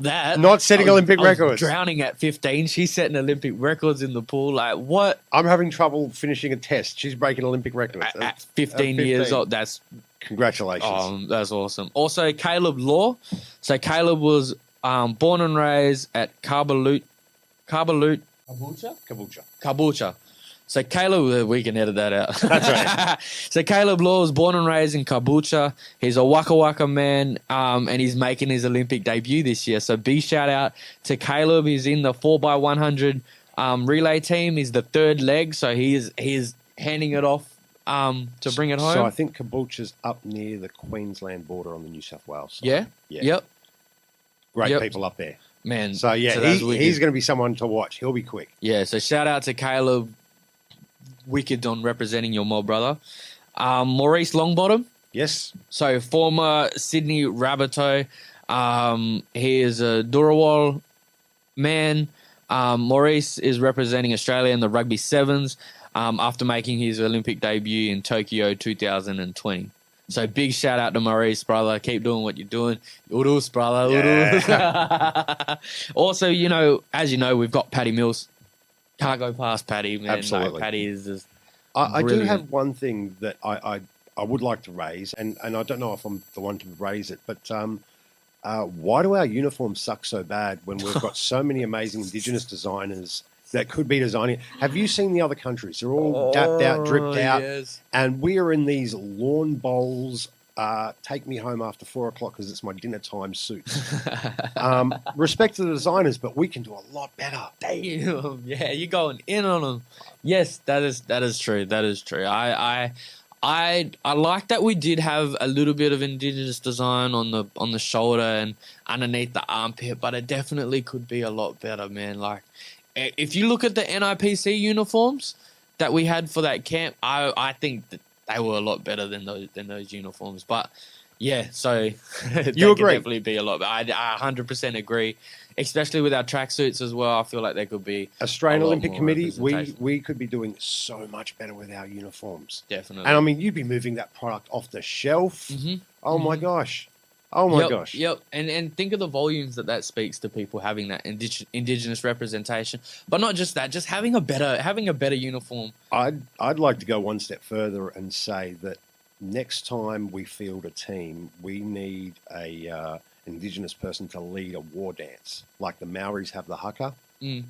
that. Not setting Olympic records. Drowning at 15. She's setting Olympic records in the pool. Like, what? I'm having trouble finishing a test. She's breaking Olympic records. At 15 years old. That's... Congratulations. That's awesome. Also, Caleb Law. So Caleb was born and raised at Caboolture. So Caleb, we can edit that out. That's right. So Caleb Law was born and raised in Caboolture. He's a Waka Waka man, and he's making his Olympic debut this year. So big shout out to Caleb. He's in the 4x100 relay team. He's the 3rd leg, so he is handing it off to bring it home. So I think Caboolture's up near the Queensland border on the New South Wales side. Yeah? Yep. Great people up there. Man. So yeah, he's going to be someone to watch. He'll be quick. Yeah, so shout out to Caleb. Wicked on representing your mob, brother. Maurice Longbottom. Yes. So former Sydney Rabbitoh. He is a Dhurawal man. Maurice is representing Australia in the rugby sevens after making his Olympic debut in Tokyo 2020. So big shout out to Maurice, brother. Keep doing what you're doing. Urus, brother. Yeah. Also, as you know, we've got Patty Mills. Can't go past Patty, man. Absolutely. No, Patty is just I do have one thing that I would like to raise, and I don't know if I'm the one to raise it, but why do our uniforms suck so bad when we've got so many amazing Indigenous designers that could be designing. Have you seen the other countries? They're all dapped out, dripped out, and we are in these lawn bowls. Take me home after 4 o'clock because it's my dinner time suits. Respect to the designers, but we can do a lot better. Damn, yeah, you're going in on them. Yes, that is true. That is true. I like that we did have a little bit of Indigenous design on the shoulder and underneath the armpit, but it definitely could be a lot better, man. Like, if you look at the NIPC uniforms that we had for that camp, I think that they were a lot better than those uniforms. But yeah, so you agree? Could definitely be a lot better. I 100% agree. Especially with our tracksuits as well, I feel like there could be Australian Olympic Committee. We could be doing so much better with our uniforms. Definitely. And I mean, you'd be moving that product off the shelf. Mm-hmm. Oh my gosh. Oh my gosh. Yep. And think of the volumes that speaks to people having that Indigenous representation. But not just that, just having a better uniform. I'd like to go one step further and say that next time we field a team, we need a Indigenous person to lead a war dance, like the Maoris have the haka.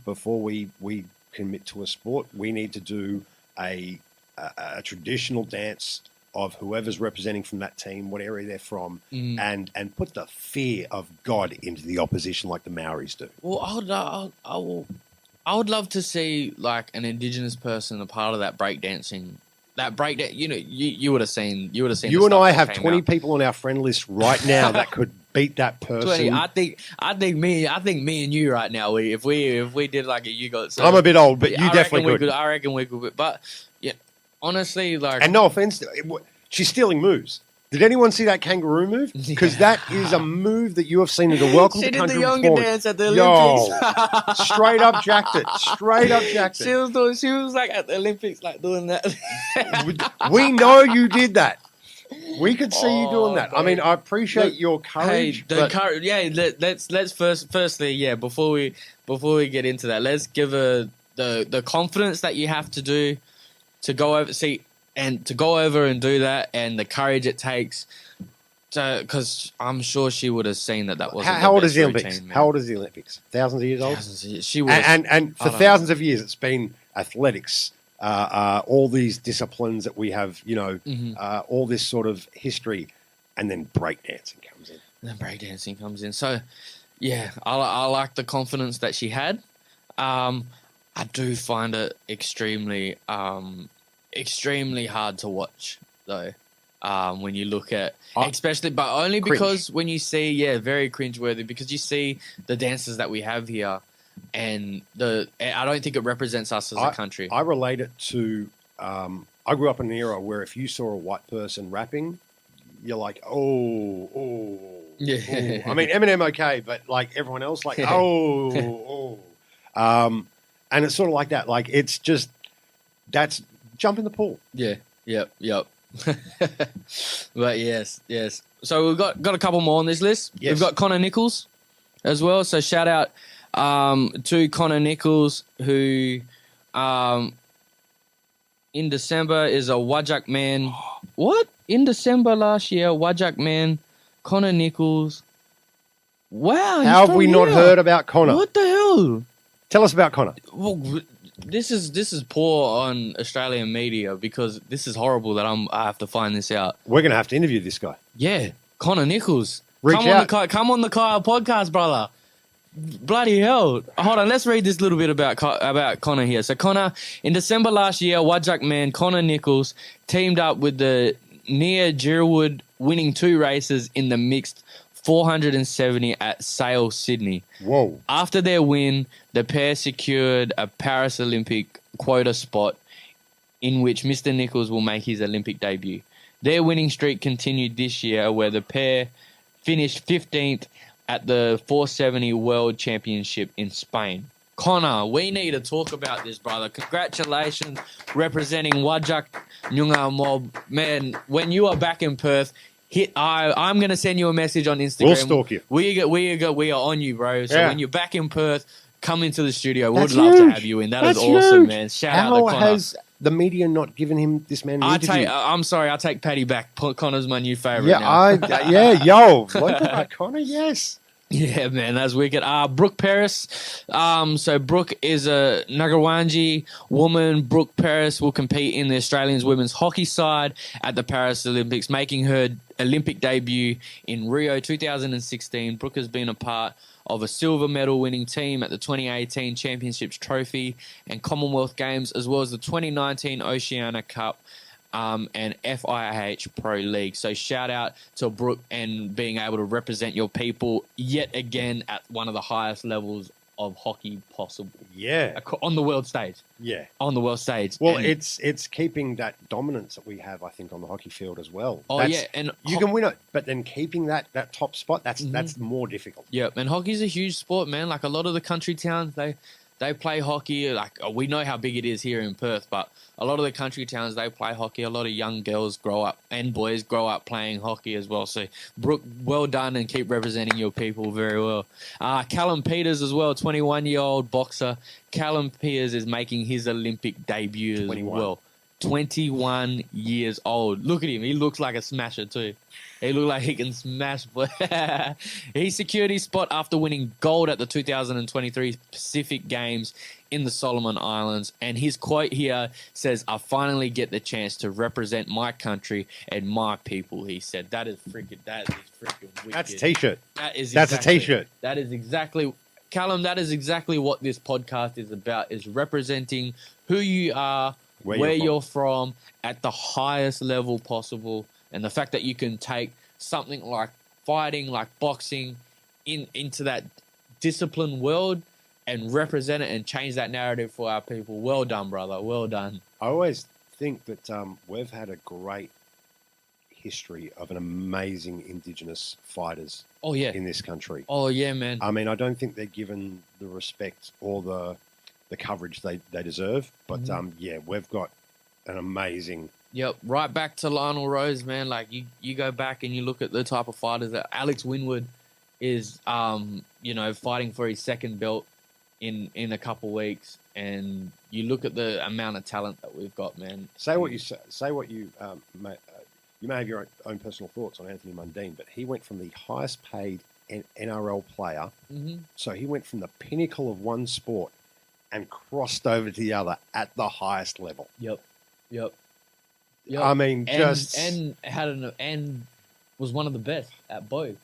Before we commit to a sport, we need to do a traditional dance of whoever's representing from that team, what area they're from, and put the fear of God into the opposition like the Maoris do. Well, I would love to see like an Indigenous person a part of that breakdancing. That breakdance, you would have seen. You and I have 20 people on our friend list right now that could beat that person. 20. I think me and you right now. If we did like a you got. So, I'm a bit old, but you definitely could. I reckon we could. But yeah, honestly, like, and no offense, she's stealing moves. Did anyone see that kangaroo move? Because that is a move that you have seen in the Welcome to Country. She did the younger dance at the Olympics. Straight up jacked it. She was like at the Olympics, like doing that. We know you did that. We could see you doing that. I mean, I appreciate your courage. Courage. Yeah, let's firstly, yeah. Before we get into that, let's give the confidence that you have to do to go over. And to go over and do that, and the courage it takes, because I'm sure she would have seen that wasn't. How old is the Olympics? How old is the Olympics? Thousands of years old. She would. And for thousands of years, it's been athletics, all these disciplines that we have, all this sort of history, and then breakdancing comes in. So, yeah, I like the confidence that she had. I do find it extremely hard to watch though, when you look at, especially, but only because when you see, very cringeworthy, because you see the dances that we have here, and I don't think it represents us as a country. I relate it to, I grew up in an era where if you saw a white person rapping, you're like, yeah. I mean, Eminem, okay, but like everyone else, like, and it's sort of like that. Like, it's just, that's, jump in the pool. Yeah. Yep. But yes. So we've got a couple more on this list. Yes. We've got Connor Nichols as well. So shout out to Connor Nichols, who in December is a Wajak man. What? In December last year, Wajak man, Connor Nichols. Wow. How have we not heard about Connor? What the hell? Tell us about Connor. Well, this is poor on Australian media, because this is horrible that I have to find this out. We're going to have to interview this guy. Yeah, Connor Nichols. Come on the Kiya Podcast, brother. Bloody hell. Hold on, let's read this little bit about Connor here. So Connor, in December last year, Wajak man Connor Nichols teamed up with the Nia Girwood, winning 2 races in the mixed 470 at Sale, Sydney. Whoa. After their win, the pair secured a Paris Olympic quota spot in which Mr. Nichols will make his Olympic debut. Their winning streak continued this year, where the pair finished 15th at the 470 World Championship in Spain. Connor, we need to talk about this, brother. Congratulations, representing Wajak Nyunga Mob. Man, when you are back in Perth, I'm going to send you a message on Instagram. We'll stalk you. We are on you, bro. So when you're back in Perth, come into the studio. We'd love to have you in. That's awesome, huge. Man. Shout out to Connor. How has the media not given him this man an interview? I'm sorry. I take Paddy back. Connor's my new favourite now. Yo. Like Connor, yes. Yeah, man, that's wicked. Brooke Paris. So Brooke is a Nagawanji woman. Brooke Paris will compete in the Australians women's hockey side at the Paris Olympics, making her Olympic debut in Rio 2016. Brooke has been a part of a silver medal winning team at the 2018 Championships Trophy and Commonwealth Games, as well as the 2019 Oceania Cup and FIH Pro League. So shout out to Brooke and being able to represent your people yet again at one of the highest levels of hockey possible. Yeah. On the world stage. Yeah. On the world stage. Well, and it's keeping that dominance that we have, I think, on the hockey field as well. Oh, yeah. And you can win it, but then keeping that top spot, that's more difficult. Yeah, and hockey's a huge sport, man. Like a lot of the country towns, they play hockey. Like we know how big it is here in Perth, but a lot of the country towns, they play hockey. A lot of young girls grow up and boys grow up playing hockey as well. So, Brooke, well done and keep representing your people very well. Callum Peters as well, 21-year-old boxer. Callum Peters is making his Olympic debut as well. 21 years old. Look at him. He looks like a smasher too. He looks like he can smash. He secured his spot after winning gold at the 2023 Pacific Games in the Solomon Islands. And his quote here says, "I finally get the chance to represent my country and my people," he said. That is freaking wicked. That's a T-shirt. That's a T-shirt. That is exactly, Callum, that is exactly what this podcast is about, is representing who you are, where you're from at the highest level possible. And the fact that you can take something like fighting, like boxing, into that disciplined world and represent it and change that narrative for our people. Well done, brother. Well done. I always think that we've had a great history of an amazing Indigenous fighters in this country. Oh, yeah, man. I mean, I don't think they're given the respect or the coverage they deserve. But, yeah, we've got an amazing... Yep, right back to Lionel Rose, man. Like, you go back and you look at the type of fighters that Alex Winwood is, fighting for his second belt in a couple weeks, and you look at the amount of talent that we've got, man. Say what you you may have your own personal thoughts on Anthony Mundine, but he went from the highest paid NRL player, so he went from the pinnacle of one sport and crossed over to the other at the highest level. Yep. I mean, and was one of the best at both.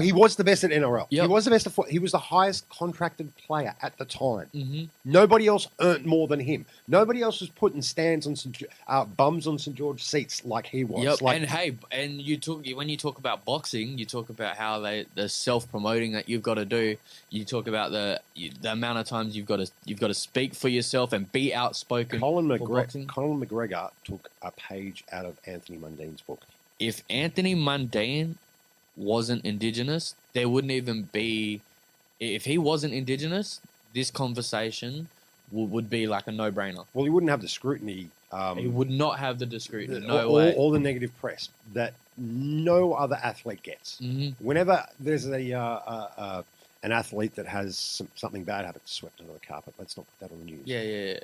He was the best at NRL. Yep. He was the best at foot. He was the highest contracted player at the time. Nobody else earned more than him. Nobody else was putting stands on bums on St George seats like he was. Yep. When you talk about boxing, you talk about how the self promoting that you've got to do. You talk about the amount of times you've got to speak for yourself and be outspoken. Colin McGregor took a page out of Anthony Mundine's book. If Anthony Mundine wasn't Indigenous, there wouldn't even be... If he wasn't Indigenous, this conversation would be like a no-brainer. Well, he wouldn't have the scrutiny. He would not have the scrutiny, all the negative press that no other athlete gets. Whenever there's an athlete that has something bad happen, swept under the carpet. Let's not put that on the news. Yeah.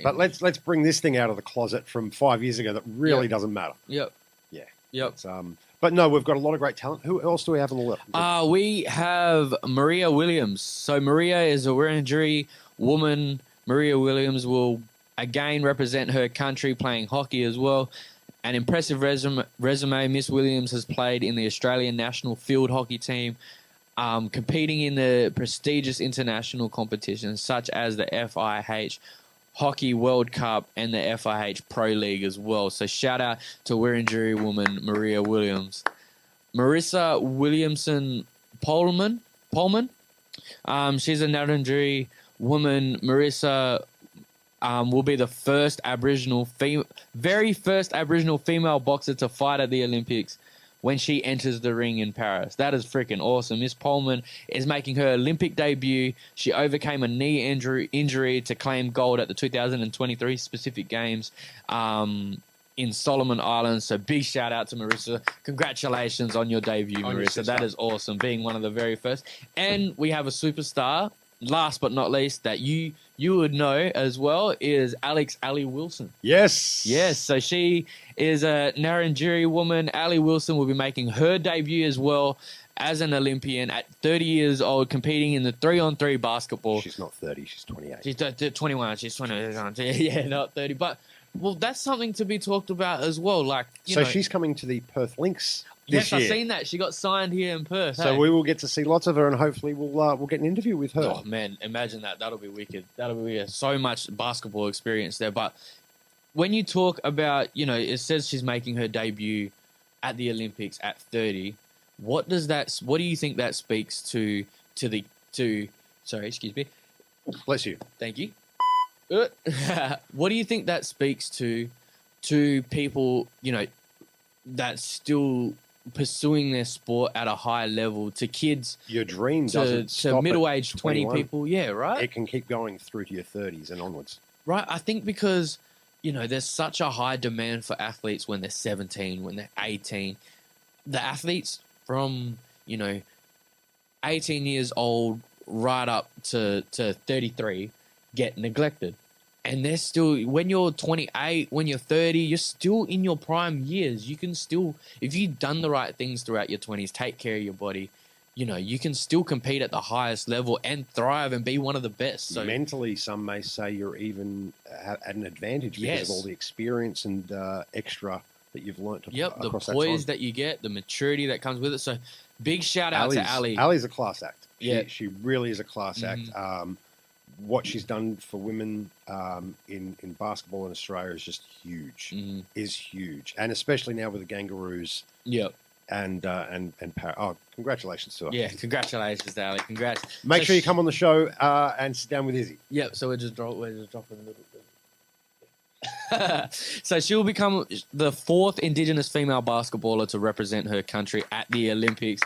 But let's bring this thing out of the closet from 5 years ago that really doesn't matter. Yep. Yep. But no, we've got a lot of great talent. Who else do we have on the list? We have Maria Williams. So Maria is a Wurundjeri woman. Maria Williams will again represent her country playing hockey as well. An impressive resume. Miss Williams has played in the Australian national field hockey team, competing in the prestigious international competitions such as the FIH Hockey World Cup and the FIH Pro League as well. So shout out to Wurundjeri woman Maria Williams. Marissa Williamson Polman. She's a Wurundjeri woman. Marissa will be the very first Aboriginal female boxer to fight at the Olympics when she enters the ring in Paris. That is freaking awesome. Miss Polman is making her Olympic debut. She overcame a knee injury to claim gold at the 2023 Pacific Games in Solomon Islands. So big shout out to Marissa. Congratulations on your debut, Marissa. That is awesome, being one of the very first. And we have a superstar last but not least, that you would know as well is Alex Ali Wilson. Yes. Yes, so she is a Narrandjeri woman. Ali Wilson will be making her debut as well as an Olympian at 30 years old, competing in the 3-on-3 basketball. She's not 30, she's 28. She's 21, she's 20. Yeah, not 30. But, well, that's something to be talked about as well. Like, you know, she's coming to the Perth Lynx this year. I've seen that. She got signed here in Perth. So we will get to see lots of her, and hopefully we'll get an interview with her. Oh, man, imagine that. That'll be wicked. That'll be wicked. So much basketball experience there. But when you talk about, you know, it says she's making her debut at the Olympics at 30. What do you think that speaks to sorry, excuse me. Bless you. Thank you. What do you think that speaks to people, you know, that's still pursuing their sport at a high level, to kids, your dream doesn't stop to middle-aged 20 21. people? Yeah, right? It can keep going through to your 30s and onwards. Right, I think because, you know, there's such a high demand for athletes when they're 17, when they're 18. The athletes from, you know, 18 years old right up to 33 get neglected. And they're still, when you're 28, when you're 30, you're still in your prime years. You can still, if you've done the right things throughout your 20s, take care of your body, you know, you can still compete at the highest level and thrive and be one of the best. So mentally, some may say you're even at an advantage because of all the experience and extra that you've learnt. The poise that you get, the maturity that comes with it. So big shout out to Ali. Ali's a class act. Yeah. She really is a class act. What she's done for women in basketball in Australia is just huge. Is huge, and especially now with the Kangaroos. Yep. And congratulations to her. Yeah, congratulations, Ali. Congrats. Make sure you come on the show and sit down with Izzy. Yep. So we're just dropping a little bit. So she will become the 4th Indigenous female basketballer to represent her country at the Olympics.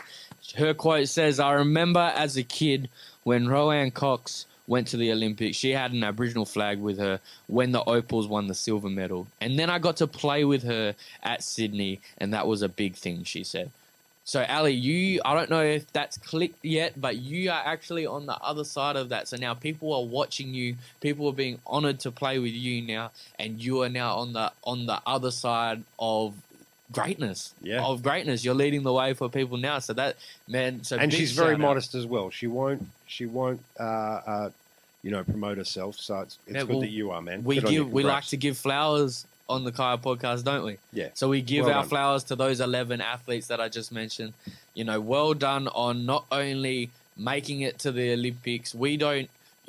Her quote says, "I remember as a kid when Roanne Cox went to the Olympics, she had an Aboriginal flag with her when the Opals won the silver medal. And then I got to play with her at Sydney, and that was a big thing," she said. So, Ali, I don't know if that's clicked yet, but you are actually on the other side of that. So now people are watching you. People are being honoured to play with you now, and you are now on the other side of greatness. Yeah. Of greatness. You're leading the way for people now. So that, man. So and big she's very shout modest as well. She won't. Promote herself. So it's good that you are, man. We like to give flowers on the Kiya Podcast, don't we? Yeah. So we give Well our done. flowers to those 11 athletes that I just mentioned. You know, well done on not only making it to the Olympics.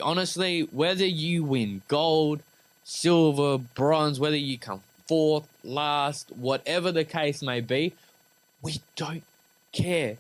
Honestly, whether you win gold, silver, bronze, whether you come 4th, last, whatever the case may be, we don't care.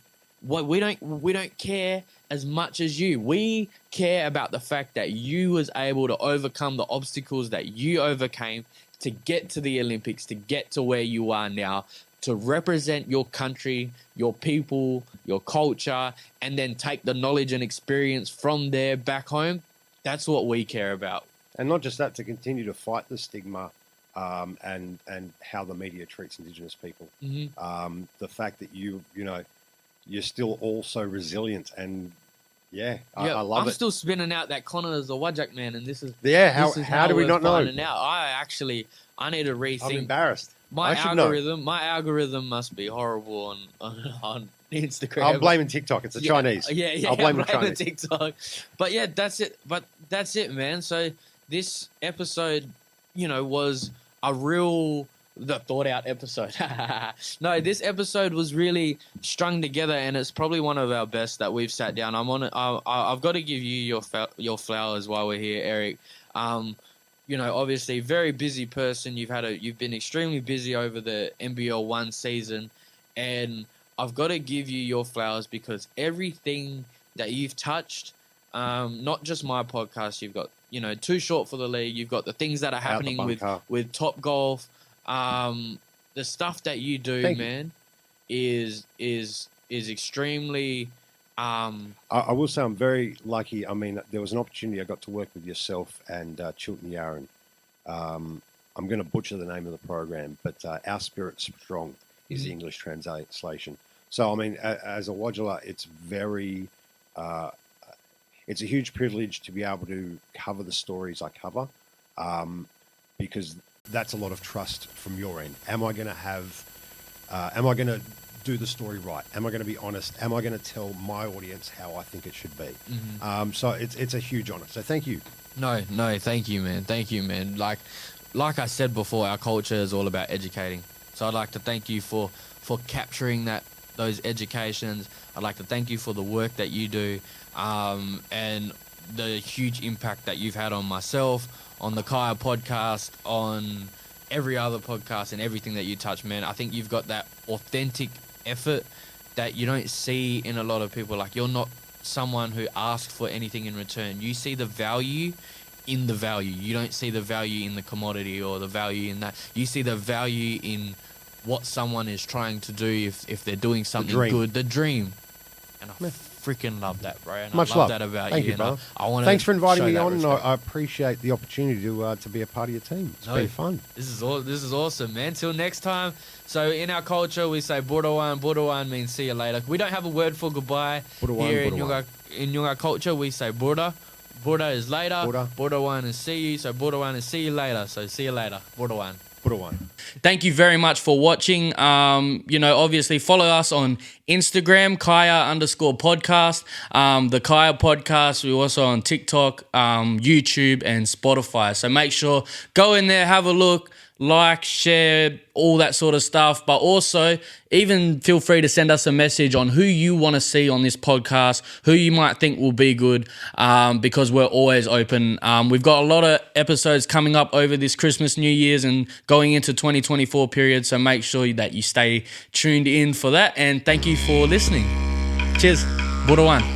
We don't care as much as you. We care about the fact that you was able to overcome the obstacles that you overcame to get to the Olympics, to get to where you are now, to represent your country, your people, your culture, and then take the knowledge and experience from there back home. That's what we care about. And not just that, to continue to fight the stigma and how the media treats Indigenous people. The fact that you're still all so resilient, and I love it. I'm still spinning out that Connor is a Wajak man, and this is how do we not know? I need to rethink. I'm embarrassed. My algorithm must be horrible on Instagram. I'm blaming TikTok. It's the Chinese. I'll blame the Chinese. TikTok. But yeah, that's it. But that's it, man. So this episode, was a real thought out episode. No, this episode was really strung together, and it's probably one of our best that we've sat down. I've got to give you your flowers while we're here, Eric. Obviously, very busy person. You've been extremely busy over the NBL 1 season, and I've got to give you your flowers because everything that you've touched, not just my podcast, you've got Too Short for the League. You've got the things that are happening with Top Golf. The stuff that you do, man, is extremely. I will say I'm very lucky. I mean, there was an opportunity I got to work with yourself and Chilton Yaron. I'm going to butcher the name of the program, but Our Spirit Strong is the English translation. So, I mean, as a Wodgala, it's very it's a huge privilege to be able to cover the stories I cover, because that's a lot of trust from your end. Am I going to do the story right? Am I going to be honest? Am I going to tell my audience how I think it should be? So it's a huge honor. So thank you. No, thank you, man. Thank you, man. Like I said before, our culture is all about educating. So I'd like to thank you for capturing those educations. I'd like to thank you for the work that you do, and the huge impact that you've had on myself, on the Kiya Podcast, on every other podcast and everything that you touch, man. I think you've got that authentic effort that you don't see in a lot of people. Like, you're not someone who asks for anything in return. You see the value in the value. You don't see the value in the commodity or the value in that. You see the value in what someone is trying to do if they're doing something good. The dream. And I freaking love that, bro. And Much I love love that about Thank you. you, brother. Thanks for inviting me on. I appreciate the opportunity to be a part of your team. It's been fun. This is awesome, man. Till next time. So in our culture, we say Boorloo. Boorloo means see you later. We don't have a word for goodbye here in Yunga culture. We say Boorloo. Boorloo is later. Boorloo is see you. So Boorloo is see you later. So see you later. Boorloo. Thank you very much for watching. Obviously follow us on Instagram, Kiya_podcast, the Kiya Podcast. We're also on TikTok, YouTube, and Spotify. So make sure, go in there, have a look, like, share, all that sort of stuff. But also, even feel free to send us a message on who you want to see on this podcast, who you might think will be good, because we're always open. We've got a lot of episodes coming up over this Christmas, New Year's, and going into 2024 period. So make sure that you stay tuned in for that. And thank you for listening. Cheers. Boorloo.